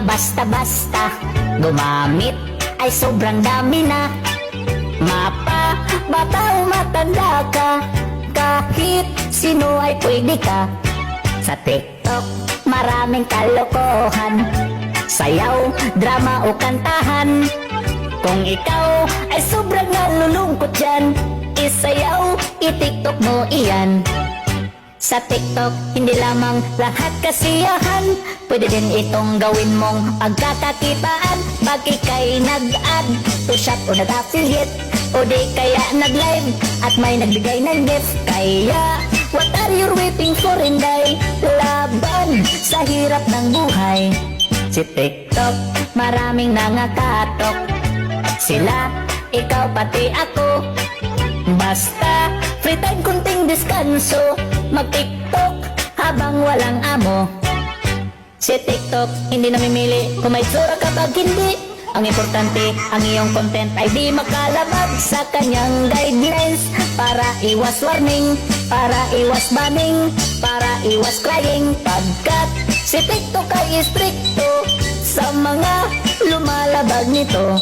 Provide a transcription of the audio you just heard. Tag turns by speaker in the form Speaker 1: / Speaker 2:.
Speaker 1: basta-basta. Gumamit ay sobrang dami na. Mapa, bata o matanda ka, kahit sino ay pwede ka. Sa TikTok, maraming kalokohan, sayaw, drama o kantahan. Kung ikaw ay sobrang nalulungkot dyan, isayaw, i-TikTok mo iyan. Sa TikTok, hindi lamang lahat kasiyahan, pwede din itong gawin mong pagkakakitaan. Pag ika'y nag-add to shop o nag-affiliate, o di kaya nag-live at may nagbigay ng gift. Kaya, what are you waiting for, Inday? Laban sa hirap ng buhay. Si TikTok, maraming nangakatok, sila, ikaw pati ako. Basta, free time kunting diskanso, mag-TikTok habang walang amo. Si TikTok, hindi namimili kung may tsura kapag hindi. Ang importante, ang iyong content ay di makalabag sa kanyang guidelines. Para iwas warning, para iwas banning, para iwas crying. Pagkat si TikTok ay stricto sa mga lumalabag nito.